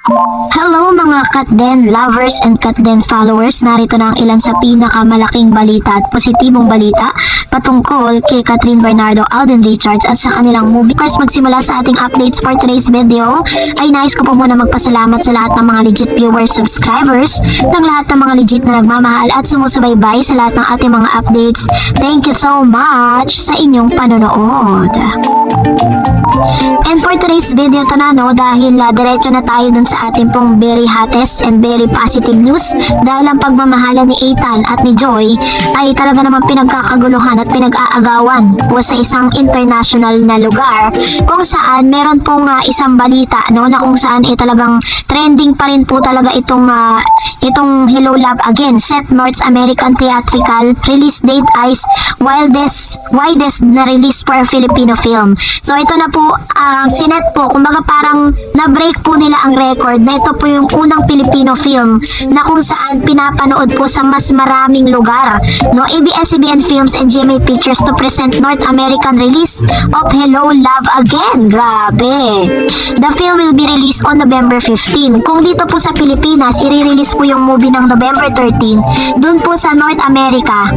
Hello mga Katden lovers and Katden followers, narito na ang ilan sa pinakamalaking balita at positibong balita patungkol kay Catherine Bernardo, Alden Richards at sa kanilang movie. First, magsimula sa ating updates for today's video, ay nais ko po muna magpasalamat sa lahat ng mga legit viewers, subscribers, ng lahat ng mga legit na nagmamahal at sumusubaybay sa lahat ng ating mga updates. Thank you so much sa inyong panonood. And for today's video to na dahil diretso na tayo dun sa ating pong very hottest and very positive news, dahil ang pagmamahalan ni Ethan at ni Joy ay talaga naman pinagkakaguluhan at pinag-aagawan po sa isang international na lugar, kung saan meron pong isang balita na kung saan talagang trending pa rin po talaga itong Hello Love Again. Set North American theatrical release date is widest na release for a Filipino film. So ito na po sinet po, kumbaga parang na-break po nila ang record na ito po yung unang Filipino film na kung saan pinapanood po sa mas maraming lugar. ABS-CBN Films and GMA Pictures to present North American release of Hello Love Again. Grabe! The film will be released on November 15. Kung dito po sa Pilipinas, i-release po yung movie ng November 13. Doon po sa North America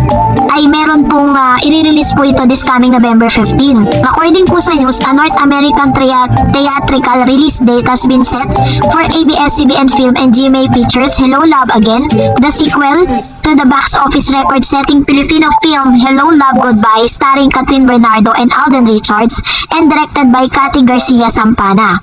ay meron pong i-release po ito this coming November 15. According po sa news, a North American theatrical release date has been set for ABS-CBN Film and GMA Pictures Hello Love Again, the sequel to the box office record-setting Filipino film Hello Love Goodbye, starring Catherine Bernardo and Alden Richards and directed by Cathy Garcia Sampana.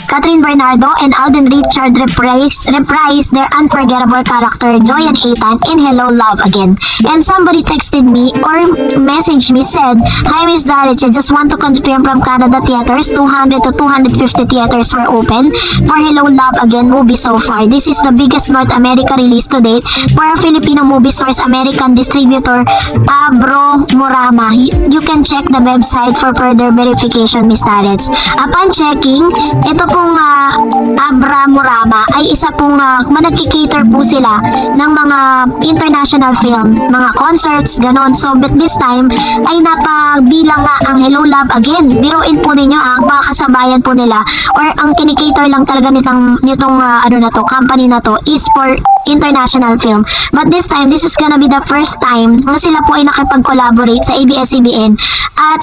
Catherine Bernardo and Alden Richards reprise their unforgettable character Joy and Ethan in Hello Love Again. And somebody texted me or messaged me, said, "Hi Miss Darich, I just want to confirm from Canada theaters, 200 to 250 theaters were open for Hello Love Again movie so far. This is the biggest North America release to date for a Filipino movie source American distributor Abro Murama. You can check the website for further verification, Miss Darich." Upon checking, ito pong Abra Murama ay isa pong nagki-cater po sila ng mga international film, mga concerts, ganon. So, but this time ay napagbilang ang Hello Love Again. Biruin po ninyo ang mga kasabayan po nila or ang kinikater lang talaga nitong company na to is for international film. But this time, this is gonna be the first time na sila po ay nakipag-collaborate sa ABS-CBN at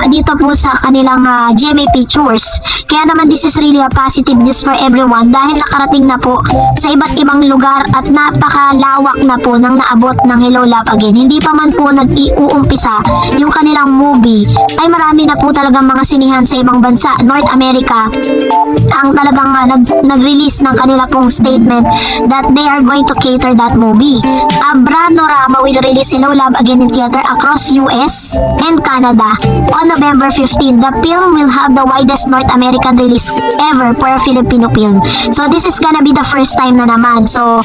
dito po sa kanilang GMA Pictures. Kaya naman this is really a positive news for everyone dahil nakarating na po sa iba't ibang lugar at napakalawak na po ng naabot ng Hello Love Again. Hindi pa man po nag-iuumpisa yung kanilang movie, ay marami na po talagang mga sinihan sa ibang bansa, North America, ang talagang nag-release ng kanila pong statement that they are going to cater that movie. Abranorama will release Hello Love Again in theater across US and Canada on November 15. The film will have the widest North American release ever for a Filipino film. So this is gonna be the first time na naman. So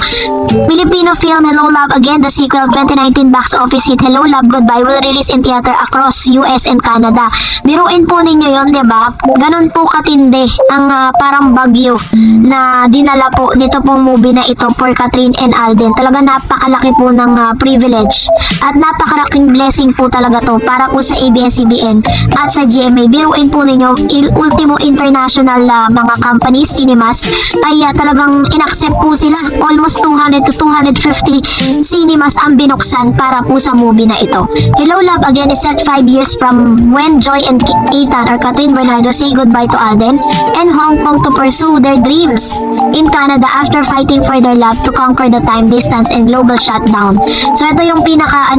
Filipino film Hello Love Again, the sequel 2019 box office hit Hello Love Goodbye will release in theater across US and Canada. Biruin po ninyo yon, diba? Ganun po katindi ang parang bagyo na dinala po nito pong movie na ito for Catherine and Alden. Talaga napakalaki po ng privilege at napakalaking blessing po talaga to para po sa ABS-CBN at sa GMA. Biruin po ninyo, ultimo international mga companies, cinemas, ay talagang inaccept po sila. Almost 200 to 250 cinemas ang binuksan para po sa movie na ito. Hello Love Again is set 5 years from when Joy and Ethan or Catherine Bernardo say goodbye to Alden and Hong Kong to pursue their dreams in Canada after fighting for their love to conquer the time, distance, and global shutdown. So ito yung pinaka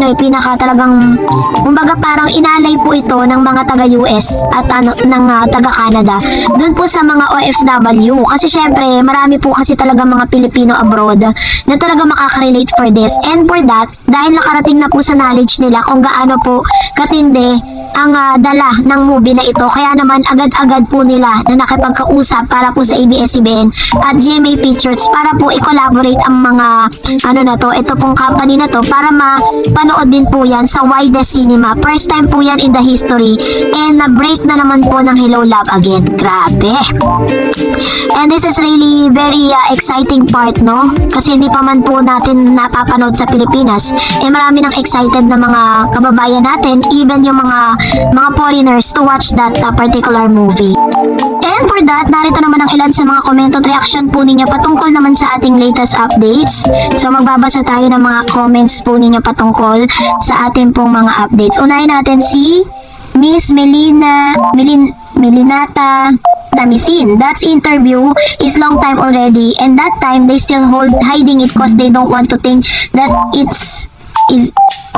talagang kumbaga parang inalay po ito ng mga taga-US at ng taga-Canada doon po sa mga OFW, kasi syempre marami po kasi talaga mga Pilipino abroad na talaga makaka-relate for this, and for that, dahil nakarating na po sa knowledge nila kung gaano po katindi ang dala ng movie na ito, kaya naman agad-agad po nila na nakipagkausap para po sa ABS-CBN at GMA Pictures para po i-collaborate ang mga ito pong company na to para mapanood din po yan sa widest cinema. First time po yan in the history, and na-break na naman po ng Hello Love Again. Grabe! And this is really very exciting part, no? Kasi hindi pa man po natin napapanood sa Pilipinas. Marami nang excited na mga kababayan natin, even yung mga foreigners to watch that particular movie. And for before that, narito naman ang ilan sa mga komento at reaction po ninyo patungkol naman sa ating latest updates. So magbabasa tayo ng mga comments po ninyo patungkol sa ating pong mga updates. Unahin natin si Miss Melinata Tamisin. That interview is long time already, and that time they still hiding it because they don't want to think that is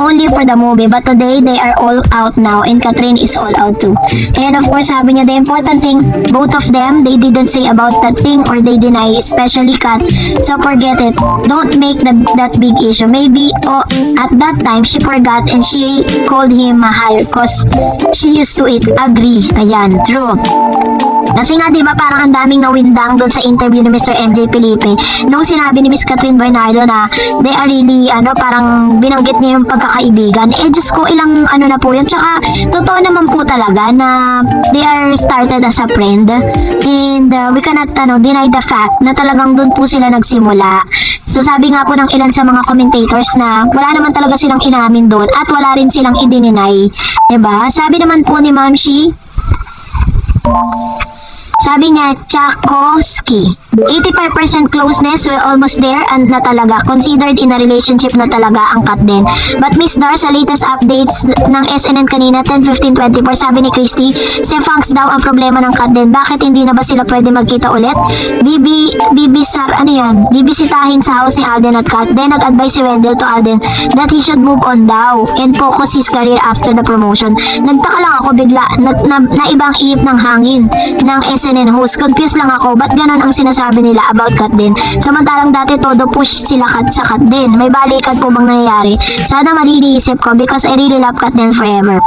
only for the movie, but today they are all out now and Catherine is all out too. And of course, sabi niya, the important thing, both of them, they didn't say about that thing or they deny, especially Kat. So forget it. Don't make that big issue. Maybe at that time, she forgot and she called him mahal cause she used to it. Agree. Ayan, true. Kasi nga diba parang ang daming nawindang doon sa interview ni Mr. MJ Felipe nung sinabi ni Miss Catherine Bernardo na they are really parang binanggit niya yung pagkakaibigan. Diyos ko, ilang na po yun. Tsaka totoo naman po talaga na they are started as a friend and we cannot deny the fact na talagang doon po sila nagsimula. So sabi nga po ng ilan sa mga commentators na wala naman talaga silang inamin doon at wala rin silang idininay. Diba? Sabi naman po ni Ma'am Shi, sabi niya, Tchaikovsky, 85% closeness, we're almost there and na talaga, considered in a relationship na talaga ang Kat din. But Miss Dar, sa latest updates ng SNN kanina, 10:15:24, sabi ni Christy, si Funks daw ang problema ng Kat din. Bakit hindi na ba sila pwede magkita ulit? Bibisitahin sa house ni Alden at Kat. Then nag-advise si Wendell to Alden that he should move on daw and focus his career after the promotion. Nagtaka lang ako bigla, na ibang ihip ng hangin ng SNN host. Confused lang ako, ba't ganon ang sinasabi nila about Kat din? Samantalang dati todo push sila sa Kat din. May balikan po bang nangyayari? Sana mali iniisip ko because I really love Kat din forever.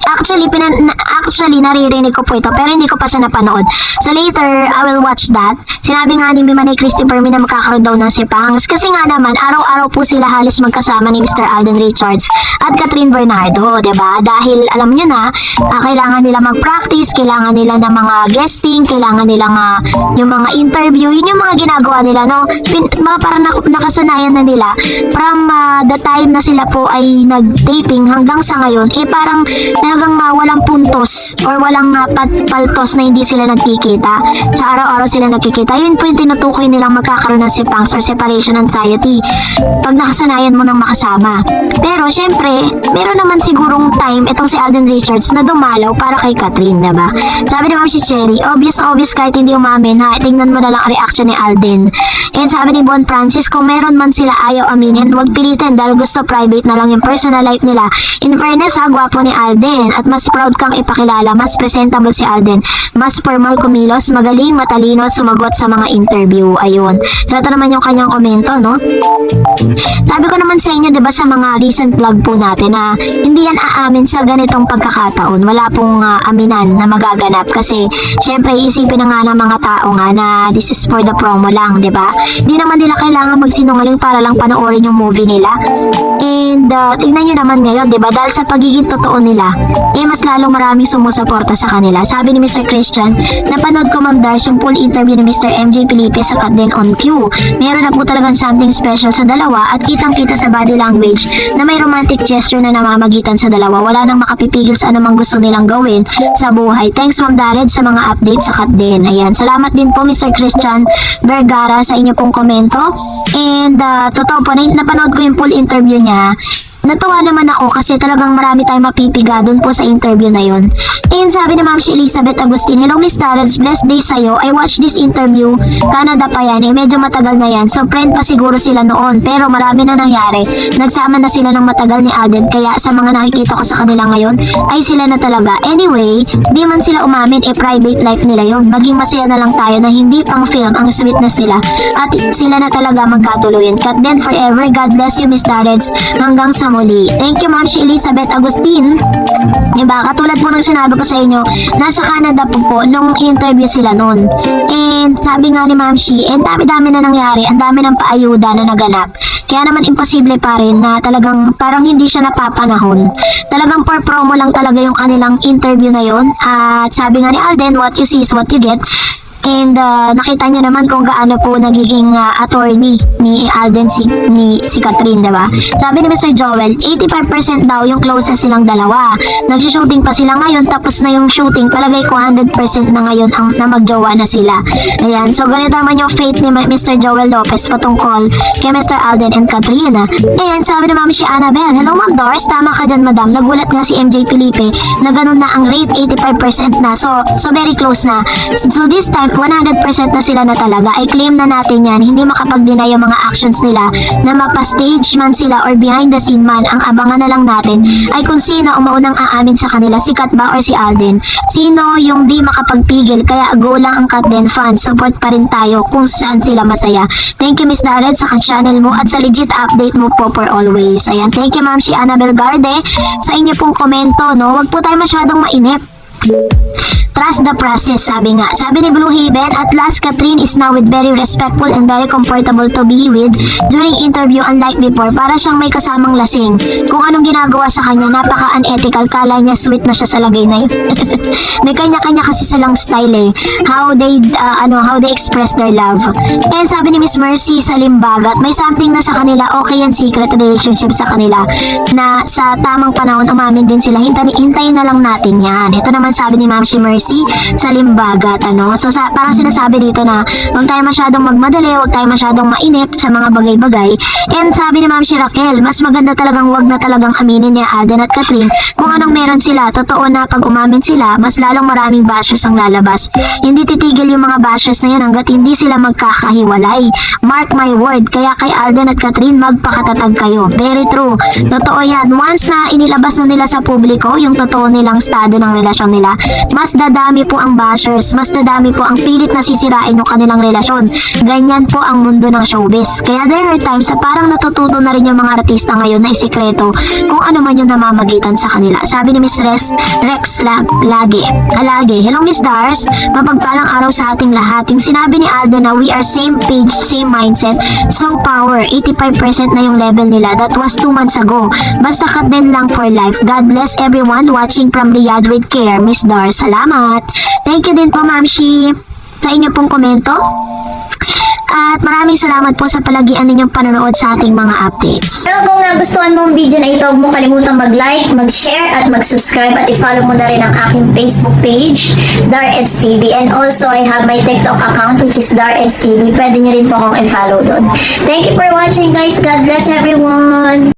Actually, naririnig ko po ito pero hindi ko pa siya napanood. So later, I will watch that. Sinabi nga ni Manay Christopher na magkakaroon daw ng sipangs kasi nga naman, araw-araw po sila halos magkasama ni Mr. Alden Richards at Catherine Bernardo, diba? Dahil alam nyo na, kailangan nila mag-practice, kailangan nila ng mga guesting, kailangan nila yung mga interview, yun yung mga ginagawa nila, no? Parang nakasanayan na nila from the time na sila po ay nag-taping hanggang sa ngayon, parang talagang walang puntos or walang paltos na hindi sila nagkikita. Sa araw-araw sila nagkikita. Yun po yung tinutukoy nilang magkakaroon ng sipangs or separation anxiety pag nakasanayan mo ng makasama. Pero syempre, meron naman sigurong time itong si Alden Richards na dumalaw para kay Catherine, diba? Sabi ni Ma'am si Cherry, obvious na obvious kahit hindi umamin ha, tingnan mo na lang ang reaction ni Alden. And sabi ni Bon Francis, kung meron man sila ayaw aminin, huwag pilitin dahil gusto private na lang yung personal life nila. In fairness ha, gwapo ni Alden at mas proud kang ipakilala, mas presentable si Alden, mas formal kumilos, magaling, matalino, sumagot sa mga interview. Ayun. So ito naman yung kanyang komento, no? Sabi ko naman sa inyo, diba sa mga recent vlog po natin na hindi yan aamin sa ganitong pagkakataon. Wala pong aminan na magaganap kasi syempre isipin na nga ng mga tao nga na this is for the promo lang, diba? Hindi naman nila kailangan magsinungaling para lang panoorin yung movie nila. And tingnan nyo naman ngayon, diba? Dahil sa pagiging totoo nila, mas lalong maraming sumusuporta sa kanila. Sabi ni Mr. Christian, napanood ko Ma'am Darsh yung full interview ni Mr. MJ Felipe sa Kat din on cue. Meron na po talagang something special sa dalawa at kitang-kita sa body language na may romantic gesture na namamagitan sa dalawa. Wala nang makapipigil sa anumang gusto nilang gawin sa buhay. Thanks Ma'am Darred sa mga updates sa Kat din. Ayan, salamat din po Mr. Christian Vergara sa inyo pong komento. And totoo po, napanood ko yung full interview niya. Natuwa naman ako kasi talagang marami tayong mapipiga dun po sa interview na yun. And sabi ni Ma'am si Elizabeth Agustin, hello Miss Tarrants, blessed day sa'yo. I watched this interview, Canada pa yan, medyo matagal na yan. So friend pa siguro sila noon, pero marami na nangyari. Nagsama na sila ng matagal ni Alden, kaya sa mga nakikita ko sa kanila ngayon, ay sila na talaga. Anyway, di man sila umamin, private life nila yun. Maging masaya na lang tayo na hindi pang film ang sweetness nila. At sila na talaga magkatuluyan. Kat then forever, God bless you Miss Tarrants. Hanggang sa muli. Thank you Ma'am si Elizabeth Agustin. Diba, katulad po ng sinabi ko sa inyo, nasa Canada po nung interview sila noon. And sabi nga ni Ma'am Shi, dami-dami na nangyari, ang dami ng paayuda na naganap. Kaya naman imposible pa rin na talagang parang hindi siya napapanahon. Talagang for promo lang talaga yung kanilang interview na yon. At sabi nga ni Alden, what you see is what you get. And nakita niyo naman kung gaano po nagiging attorney ni Alden si Catherine, diba? Sabi ni Mr. Joel, 85% daw yung closest silang dalawa. Nag-shooting pa sila ngayon, tapos na yung shooting, palagay ko 100% na ngayon na magjowa na sila. Ayan, so ganito naman yung fate ni Mr. Joel Lopez patungkol kay Mr. Alden and Catherine. And sabi ni Ma'am si Annabelle, hello Ma'am Doris, tama ka dyan madam, nagulat nga si MJ Felipe na ganun na ang rate, 85% na, so very close na. So this time, 100% na sila na talaga. I claim na natin yan, hindi makapag-deny yung mga actions nila na mapa-stage man sila or behind the scene man. Ang abangan na lang natin ay kung sino umaunang aamin sa kanila, si Kat ba or si Alden. Sino yung di makapagpigil, kaya go lang ang Kat Den fans, support pa rin tayo kung saan sila masaya. Thank you Miss Darren sa channel mo at sa legit update mo po for always. Ayan, thank you Ma'am si Annabelle Garde sa inyo pong komento, no? Huwag po tayo masyadong mainip. Trust the process, sabi nga. Sabi ni Blue Haven, at last Catherine is now with very respectful and very comfortable to be with during interview, unlike before. Para siyang may kasamang lasing. Kung anong ginagawa sa kanya, napaka-unethical. Kala niya sweet na siya sa lagay na yun. May kanya-kanya kasi silang style eh. How they express their love. And sabi ni Miss Mercy sa Limbagat, may something na sa kanila, okay yan, secret relationship sa kanila, na sa tamang panahon umamin din sila. Hintayin na lang natin yan. Ito naman sabi ni Ma'am si Mercy sa Limbagat, ano? So parang sinasabi dito na huwag tayo masyadong magmadali, huwag tayo masyadong mainip sa mga bagay-bagay. And sabi ni Ma'am si Raquel, mas maganda talagang huwag na talagang aminin ni Alden at Catherine kung anong meron sila. Totoo na pag umamin sila, mas lalong maraming bashers ang lalabas. Hindi titigil yung mga bashers na yan hanggat hindi sila magkakahiwalay. Mark my word, kaya kay Alden at Catherine, magpakatatag kayo. Very true. Totoo yan. Once na inilabas na nila sa publiko yung totoo nilang estado ng relasyon nila, mas dadami po ang bashers, mas dadami po ang pilit na sisirain yung kanilang relasyon. Ganyan po ang mundo ng showbiz. Kaya there are times na parang natututo na rin yung mga artista ngayon na isikreto kung ano man yung namamagitan sa kanila. Sabi ni Miss Rex Lagi. Hello Miss Dars, mapagpalang araw sa ating lahat. Yung sinabi ni Alden na we are same page, same mindset, so power, 85% na yung level nila. That was 2 months ago. Basta cut din lang for life. God bless everyone watching from Riyadh with care. Miss Dars, salamat. Thank you din po Ma'am Shi sa inyo pong komento. At maraming salamat po sa palagian ninyong panonood sa ating mga updates. Pero kung nagustuhan mo ang video na ito, huwag mo kalimutang mag-like, mag-share, at mag-subscribe, at i-follow mo na rin ang aking Facebook page, Dareds TV. And also, I have my TikTok account which is Dareds TV. Pwede nyo rin po akong i-follow doon. Thank you for watching guys. God bless everyone.